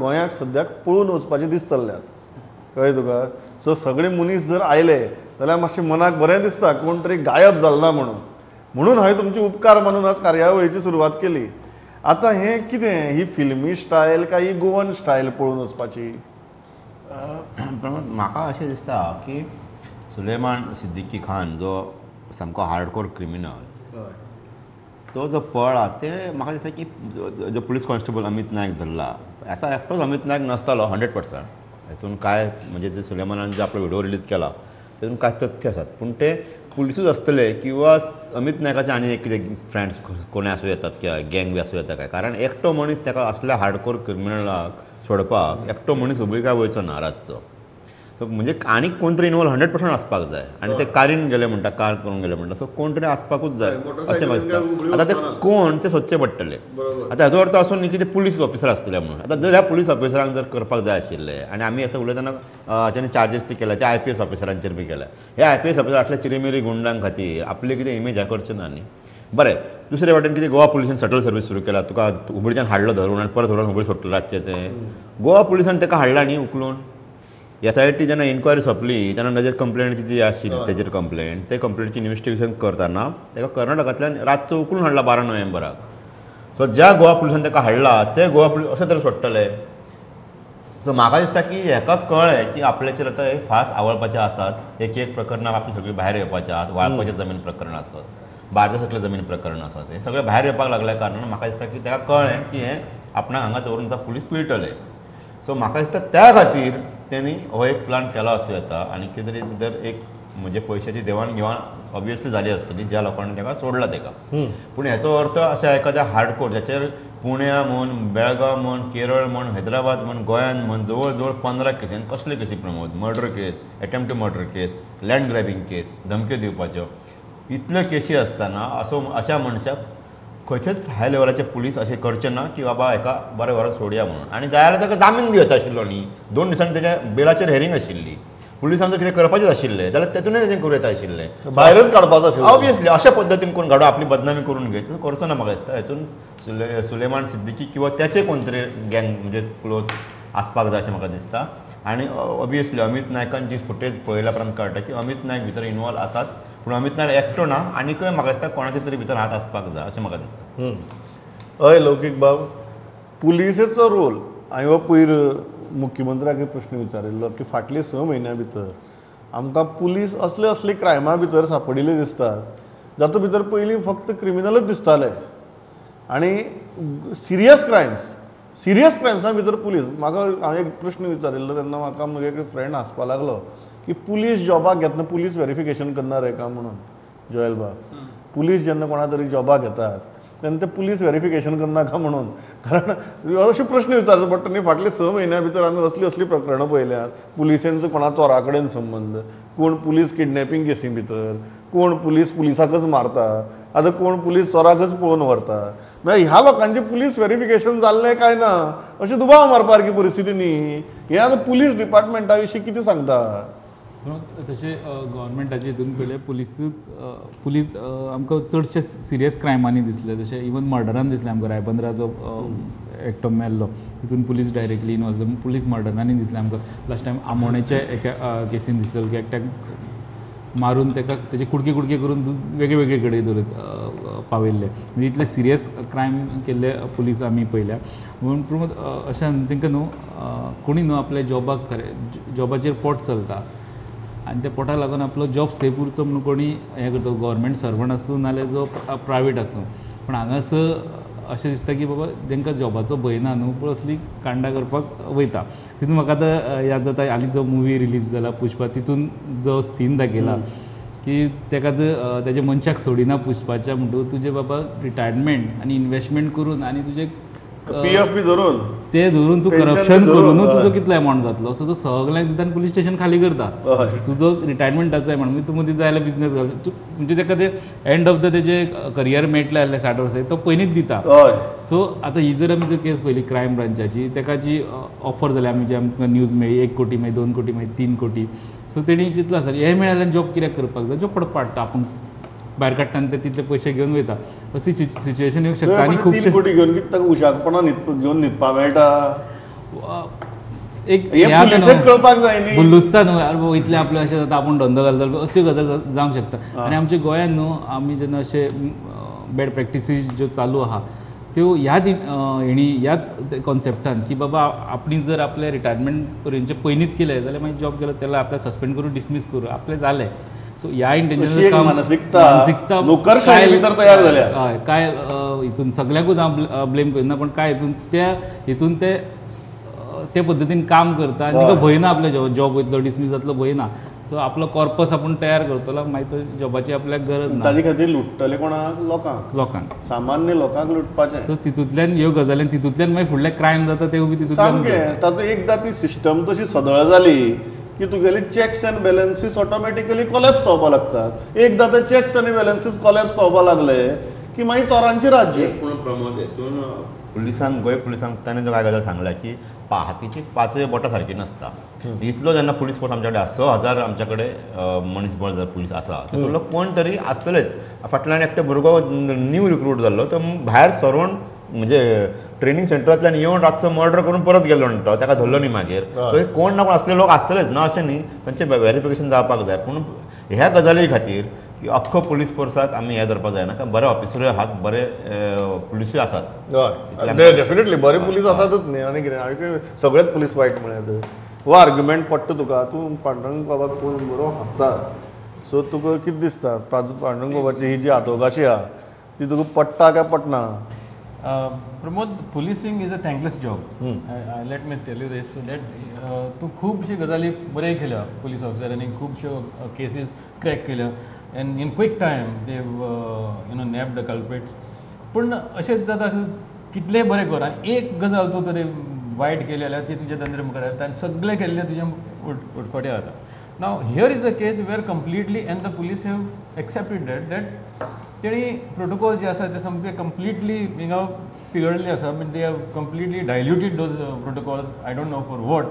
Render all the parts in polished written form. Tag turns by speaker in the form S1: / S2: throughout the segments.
S1: गोंयाक सद्याक पळून वचपाचे दीस चल्ल्यात कळ्ळें तुका. सो सगळे मनीस जर आयले जाल्यार मातशें मनाक बरें दिसता कोण तरी गायब जालो ना म्हणून हांवें तुमचे उपकार मानून आज कार्यावळीची सुरवात केली. आतां हें कितें, ही फिल्मी स्टायल काय ही गोवन स्टायल पळोवन वचपाची?
S2: म्हाका अशें दिसता की सुलेमान सिद्दीकी खान जो सामको हार्डकोर क्रिमिनल तो जो पळा ते म्हाका दिसता की जो पुलीस कॉन्स्टेबल अमित नायक धरला आतां एकटोच अमित नायक नासतालो 100%. हेतून काय म्हणजे जे सुलेमानान जो आपलो व्हिडिओ रिलीज केला तेतून कांय तथ्य आसात, पूण ते पुलिसूच आसतले किंवा अमित नायकाचे आनी एक कितें फ्रेंड्स कोणी आसूं येतात किंवा गँग बी आसूं येता काय, कारण एकटो मनीस ताका असल्या हार्डकोर क्रिमिनलाक सोडपाक एकटो मनीस उबय काय वयचो ना रातचो. सो म्हणजे आनीक कोण तरी इनवॉल्व 100% आसपाक जाय. आनी ते कारीन गेले म्हणटा, कार करून गेले म्हणटा, सो कोण तरी आसपाकूच जाय अशें म्हाका दिसता. आतां ते कोण ते सोदचे पडटले. आतां हेजो अर्थ असो न्ही की ते पुलीस ऑफिसर आसतले म्हणून. आतां जर ह्या पुलीस ऑफिसरांक जर करपाक जाय आशिल्ले आनी आमी आतां उलयतना जेन्ना चार्जीस केल्या ते IPS ऑफिसरांचेर बी केल्या, हे IPS ऑफिसर आसले चिरीमिरी गुंडां खातीर आपली कितें इमेज हें करचें ना न्ही. बरें, दुसरे वाटेन कितें गोवा पुलिसान शटल सर्वीस सुरू केला, तुका हुबळीच्यान हाडलो धरून आनी परत व्हरून हुबळी सोडटलो रातचें. तें गोवा पुलिसान ताका हाडला न्ही उखलून. SIT जेन्ना इन्क्वायरी सोंपली तेन्ना ताजेर कंप्लेंटची जी आशिल्ली तेजेर कंप्लेंट, ते कंप्लेंटीची इन्व्हेस्टिगेशन करतना ताका कर्नाटकांतल्यान रातचो उखलून हाडला 12 नोव्हेंबराक. सो ज्या गोवा पुलिसान ताका हाडला ते गोवा पुलीस अशें तरी सोडटले. सो म्हाका दिसता की हेका कळ्ळें की आपल्याचेर आतां एक फास्ट आवळपाचे आसात, एक प्रकरणां आपली सगळीं भायर येवपाचे आसात, वाळपाचे जमीन प्रकरण आसत, बार्देस सकले जमीन प्रकरण आसात, हे सगळे भायर येवपाक लागल्या कारणान म्हाका दिसता की ताका कळ्ळें की हें आपणाक हांगा दवरून आतां पुलीस पिळटले. सो म्हाका दिसता त्या खातीर तेणी हो एक प्लान केलो आसूं येता. आनी कितें तरी भितर एक म्हणजे पयशांची देवाण घेवाण ऑब्वियसली जाली आसतली ज्या लोकांनी ताका सोडला ताका. पूण हेचो अर्थ अशें एखाद्या हार्डकोर जाचेर पुण्या म्हण, बेळगांव म्हण, केरळ म्हण, हैदराबाद म्हण, गोंयान म्हण जवळ जवळ 15 केसी, कसले केसी Pramod, murder case, attempt to murder case, land grabbing case, धमक्यो दिवपाच्यो, इतल्यो केसी आसतना अशा मनशाक खंयचेच हाय लेवलाचे पुलीस अशें करचे ना की बाबा हेका बरें व्हरून सोडया म्हणून. आनी जाय जाल्यार ताका जामीन दिवचा आशिल्लो न्ही. 2 दिसांनी तेज्या बेलाचेर हेरींग आशिल्ली. पुलिसांक जर कितें करपाचें आशिल्लें जाल्यार तेतूनय तेजें करूं येता आशिल्लें,
S1: भायरच काडपाचो आशिल्लो.
S2: ऑब्वियसली अशा पद्दतीन कोण गाडो आपली बदनामी करून घेत तसं करचो ना. म्हाका दिसता हेतून सुलेमान सिद्दीकी किंवा त्याचे कोण तरी गँग म्हणजे क्लोज आसपाक जाय अशें म्हाका दिसता. आनी ऑब्वियसली अमित नायकान जी फुटेज पळयल्या उपरांत कळटा की अमित नायक भितर इनवॉल्व आसाच, पूण अमित नायक एकटो ना, आनीकय म्हाका दिसता कोणाचे तरी भितर हात आसपाक जाय अशें म्हाका दिसता.
S1: हय लौकीक बाब, पुलिसेचो रोल हांवें हो पयर मुख्यमंत्र्याक प्रश्न विचारिल्लो की फाटले 6 म्हयन्या भितर आमकां पुलीस असले क्रायमा भितर सांपडिल्ले दिसतात जातूं भितर पयलीं फक्त क्रिमिनलच दिसताले आनी सिरियस क्रायम्सा भितर पुलीस. म्हाका हांवें एक प्रश्न विचारिल्लो तेन्ना म्हाका म्हगे एक फ्रेंड हांसपा लागलो की पुलीस जॉबाक घेतना पुलीस व्हेरिफिकेशन करना रे काय म्हणून. जोयल बाब, पुलीस जेन्ना कोणा तरी जॉबाक घेतात तेन्ना ते पुलीस व्हेरिफिकेशन करनाका म्हणून. कारण अशे प्रश्न विचारचो पडटा न्ही. फाटले 6 म्हयन्या भितर आमी असली प्रकरणां पळयल्यात. पुलिसांचो कोणा चोरा कडेन संबंद, कोण पुलीस किडनॅपिंग केसी भितर, कोण पुलिसाकच मारता, आतां कोण पुलीस चोराकच पळोवन व्हरता. मागीर ह्या लोकांचे पुलीस व्हेरिफिकेशन जाल्लें काय ना अशें दुबाव मारपा सारकी परिस्थिती न्ही. हे आतां पुलीस डिपार्टमेंटा विशीं कितें सांगता?
S3: तशें गव्हर्मेंटाचे हितून पयलें पुलीस आमकां चडशे सिरियस क्रायमांनी दिसले. जशें इवन मर्डरान दिसलें आमकां. रायबंद्राचो एकटो मेल्लो तितून पुलीस डायरेक्टली इनवॉल्व जावन पुलीस मर्डरांनी दिसलें आमकां. लास्ट टायम आमोणेच्या एका केसीन दिसलेलो की एकट्याक मारून ताका तेजे कुडके करून वेगळे कडेन दवरत पावयल्ले. म्हणजे इतले सिरियस क्रायम केल्ले पुलीस आमी पळयल्या. म्हणून प्रमोद अशें तांकां न्हू कोणी न्हू आपल्या जॉबाचेर पोट चलता आनी त्या पोटाक लागून आपलो जॉब सेव उरचो म्हणून कोणी हें करता, गव्हर्मेंट सर्वंट आसूं नाजाल्यार जो प्रायवेट आसूं. पूण हांगासर अशें दिसता की बाबा तांकां जॉबाचो भंय ना न्हू, पूण असली कांडां करपाक वयता. तितून म्हाका आतां याद जाता हालीं जो मुवी रिलीज जाला पुष्पा, तितून जो सीन दाखयला की ताका जर तेजे मनशाक सोडिना पुष्पाच्या म्हणटून तुजे बाबा रिटायरमेंट आनी इन्वेस्टमेंट करून आनी तुजे
S1: PF बी धरून
S3: ते धरून तूं करप्शन करूनच तुजो कितलो अमावंट जातलो. सो तो सगळ्यांक दिता आनी पुलीस स्टेशन खाली करता. तुजो रिटायरमेंटाचो आहे म्हणून तुमकां जाय जाल्यार बिजनेस घालता म्हणजे ताका ते एंड ऑफ द तेजे करियर मेळटलें जाल्यार 60 वर्सां तो पयलींच दिता. सो आतां ही जर आमी केस पयली क्रायम ब्रांचाची, ताका जी ऑफर जाली आमी जी आमकां न्यूज मेळ्ळी 1 कोटी मागीर 2 कोटी मागीर 3 कोटी. सो तेणी चिंतला आसा हे मेळ्ळ्यार जॉब कित्याक करपाक जाय, जॉब पडटा आपूण भायर काडटा आनी ते तितले पयशे घेवन वयता. अशी सिच्युएशन येवंक शकता. आनी खुबशे
S1: कोटी घेवन ताका उशाकपणां घेवन न्हिदपा मेळटा.
S3: एक
S1: हे
S3: ह्या
S1: पुलिसेक कळपाक जाय न्ही
S3: बुल्लुस्ता न्हू यार बाबा इतले आपले अशें जाता आपूण धंदो घालतलो अश्यो गजाल जावंक शकता आनी आमच्या गोंयांत न्हू आमी जेन्ना अशे बॅड प्रॅक्टिसीस ज्यो चालू आहा त्यो ह्याच ह्याच कॉन्सेप्टान की बाबा आपणी जर आपले रिटायरमेंट पर्यंतचे पयलींच केले जाल्यार मागीर जॉब केलो त्याला आपल्या सस्पेंड करून डिसमीस करू आपले जाले सो ह्या
S1: अशी
S3: इंटेन्शन
S1: एक मानसिकता नोकरशाही भितर तयार जाल्या.
S3: हय काय हितून सगळ्याकूच हांव ब्लेम करिना पण काय हितून ते पद्दतीन काम करता आनी तिका भंय ना आपल्या जॉब वयतलो डिसमीस जातलो भंय ना सो आपलो कॉर्पस आपूण तयार करतलो मागीर तो जॉबाची आपल्याक गरज ना
S1: ताजे खातीर लुटतले कोणाक
S3: लोकांक
S1: सामान्य लोकांक लुटपाचें
S3: सो तितूंतल्यान ह्यो गजाली तितूंतल्यान मागीर फुडले क्रायम जाता ते बी तितूंतल्यान
S1: सामकें तातूंत एकदां ती सिस्टम तशी सदळ जाली की तुगेली चॅक्स एंड बॅलन्सीस ऑटोमॅटिकली कॉलॅप्स जावपाक लागतात एकदां ते चॅक्स आनी बॅलन्सीस कॉलॅप्स जावपाक लागले की मागीर चोरांची राज्य.
S2: पूण प्रमोद हितून पुलिसांक गोंय पुलिसांक ताणें जो काय गजाल सांगला की हातीची पांचय बोटां सारकी नासता इतलो जेन्ना पुलीस फोर्स आमच्या कडेन 6,000 आमच्या कडेन मनीसबळ जर पुलीस आसा तातूंतलो कोण तरी आसतलेच फाटल्यान एकटो भुरगो न्यू रिक्रूट जाल्लो तो भायर सरोन म्हणजे ट्रेनिंग सेंटरांतल्यान येवन रातचो मर्डर करून परत गेलो म्हणटा ताका धरलो न्ही मागीर सो एक कोण ना कोण असले लोक आसतलेच ना अशें न्ही तांचें व्हेरिफिकेशन जावपाक जाय पूण ह्या गजाली खातीर की अख्खो पुलीस फोर्साक आमी हें धरपाक जायना कारण बरे ऑफिसरूय आहात बरे पुलिसूय आसात
S1: हय डेफिनेटली बरे पुलीस आसातच न्ही आनी कितें हांवें सगळेच पुलीस वायट म्हळ्यार हो आर्ग्युमेंट पडटा तुका तूं पांडुरंग बाबाक कोण बरो हसता सो तुका कितें दिसता पांडुरंग बाबाची ही जी आदोगाशी आहा ती तुका पडटा काय पडना.
S4: Pramod policing is a thankless job. Let me tell you this that तूं खुबशे गजाली बऱ्यो केल्या पुलीस ऑफिसरांनी खुबश्यो केसीस क्रॅक केल्या and in quick time they nabbed the culprits पूण अशेंच जाता कितलेय बरें कर आनी एक गजाल तूं तरी वायट केली जाल्यार ती तुज्या नंदरे मुखार येता आनी सगळें केल्लें तुज्या उटफाटें जाता. Now here is a case where completely and the police have accepted that तेणी प्रोटोकॉल जे आसा ते सामके कंप्लिटली हिंगा पिगडले आसा been they have completely diluted those protocols I don't know for what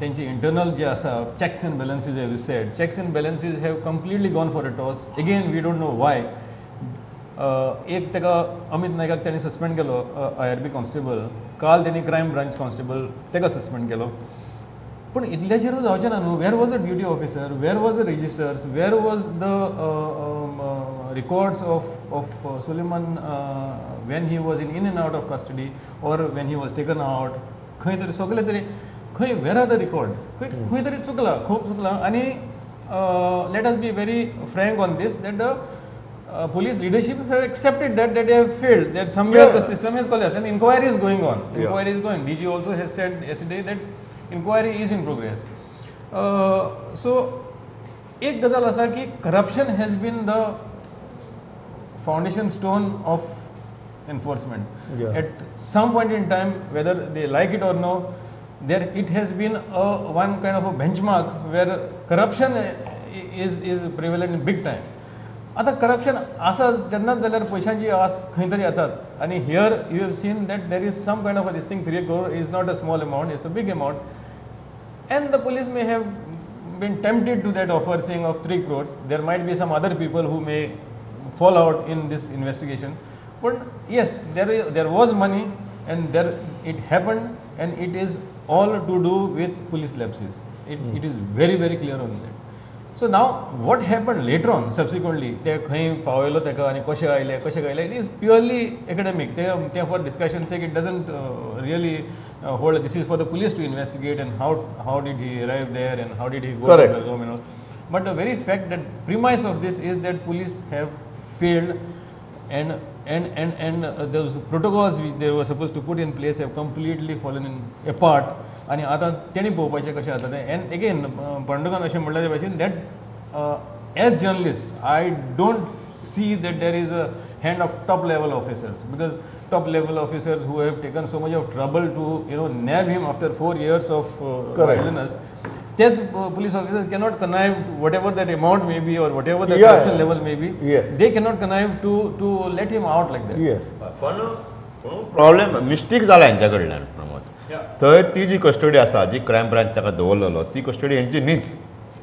S4: तेंचे इंटरनल जे आसा checks and balances have said checks and balances have completely gone for a toss again we don't know why एक ताका अमित नायकाक ताणें suspend केलो IRB constable काल तेणी crime branch constable ताका सस्पेंड केलो पूण इतल्याचेरूच जावचें ना न्हू where was the duty officer where was the registers where was the records of Suleiman when he was in and out of custody or when he was taken out खंय तरी सगळे तरी खंय वेर आर द रिकॉर्ड्स खंय तरी चुकला खूब चुकला आनी let us be very frank on this that the police leadership have accepted that they have failed that somewhere the system has collapsed and inquiry is going on. Inquiry is going. DG also has said yesterday that inquiry is in progress. So एक गजाल आसा की corruption has been the foundation stone of enforcement. At some point in time, whether they like it or no, there it has been one kind of a benchmark where corruption is prevalent in big time. आता corruption आसा तेन्नाच जाल्यार पयशांची आस खंय तरी येताच आनी here you have seen that there is some kind of a this thing 3 crore is not a small amount it's a big amount and the police may have been tempted to that offer saying of 3 crores there might be some other people who may fall out in this investigation but yes there was money and there it happened and it is all to do with police lapses it is very very clear on that. So now what happened later on subsequently ते खंय पावयलो ताका आनी कशें आयले it is purely academic ते for discussion sake it doesn't really hold this is for the police to investigate and how did he arrive there and how did he go to Belgaum and all but the very fact that premise of this is that police have failed and those protocols which they were supposed to put in place have completely fallen apart आणि आतां तेणी पळोवपाचें कशें जाता तें end again पांडुरंगान अशें म्हणलें ते भाशेन that as journalist I don't see that there is a hand of top level officers because top level officers who have taken so much of trouble to nab him after 4 years of violence तेच police officers cannot connive whatever that amount may be or whatever the corruption level may be. They cannot connive to let him out like that.
S2: पण problem mistake जाला हेंच्या कडल्यान प्रमोद थंय ती जी custody आसा जी crime branch ताका दवरलेलो ती custody हेंची न्हीच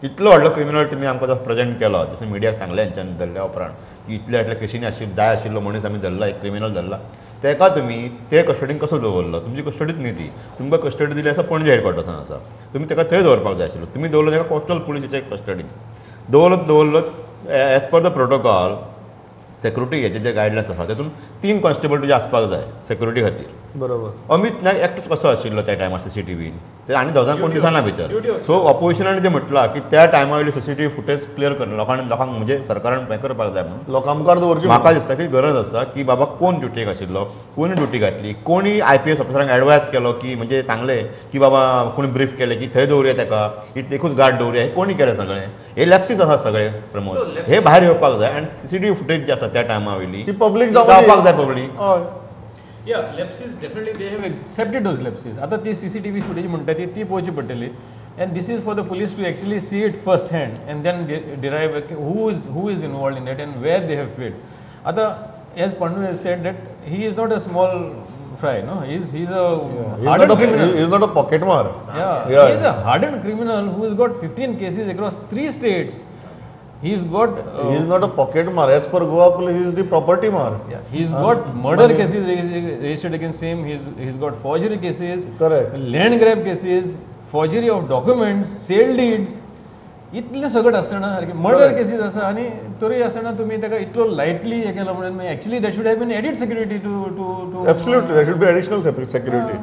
S2: इतलो व्हडलो क्रिमिनल तुमी आमकां जो प्रेजेंट केलो जसं मिडियाक सांगलें हेंच्यानी धरल्या उपरांत की इतल्या केशींनी जाय आशिल्लो मनीस आमी धरला एक क्रिमिनल धरला तेका तुमी ते कस्टडीन कसो दवरलो तुमची कस्टडीच न्ही ती तुमकां कस्टडी दिली आसा पणजे हेडक्वॉर्टर्सान आसा तुमी तेका थंय दवरपाक जाय आशिल्लो तुमी दवरलो तेका कोस्टल पुलिसाच्या कस्टडीन दवरलो as per the protocol security हेचे जे गायडलायन्स आसा तेतून 3 कॉन्स्टेबल तुजे आसपाक जाय सेक्युरिटी खातीर
S1: बरोबर
S2: अमित नायक एकटोच कसो आशिल्लो त्या टायमार CCTVन ते आनी 10 कोण दिसना भितर सो ऑपोजिशनान जे म्हटलां की त्या टायमा वयली CCTV फुटेज क्लियर कर लोकांक म्हणजे सरकारान हें करपाक जाय म्हणून
S1: लोकां मुखार दवरची
S2: म्हाका दिसता की गरज आसा की बाबा कोण ड्युटीक आशिल्लो कोणी ड्युटी घातली कोणी IPS ऑफिसरांक एडवायज केलो की म्हणजे सांगलें की बाबा कोणी ब्रीफ केलें की थंय दवरुया तेका एकूच गार्ड दवरुया हें कोणी केलें सगळें हे लॅप्सीस आसा सगळे प्रमोद हे भायर येवपाक जाय आनी CCTV फुटेज जी आसा त्या टायमा वयली
S1: ती पब्लीक
S2: जावपाक जाय पब्लीक
S1: हय
S4: Yeah, lapses definitely they have accepted those lapses. आता ती CCTV footage म्हणटा ती पळोवची पडटली and this is for the police to actually see it first hand and then derive who is involved in it and where they have failed. आता as Pandu has said that he is not a small fry, no, he's a hardened criminal.
S1: He is not a pocket mar.
S4: Yeah, he is a hardened criminal who has got 15 cases across 3 states. He's got.
S1: He is not a pocket mar. As per Goa police, he is the property mar.
S4: Yeah, he's got murder cases registered against him. He's got forgery cases.
S1: Correct.
S4: Land grab cases, forgery of documents, sale deeds. इतले सगळं आसतना सारखे murder cases आसा आनी तरी आसतना तुमी ताका इतलो लायटली हे केलो म्हणून actually that should have been added security to
S1: Absolutely, there should be additional security.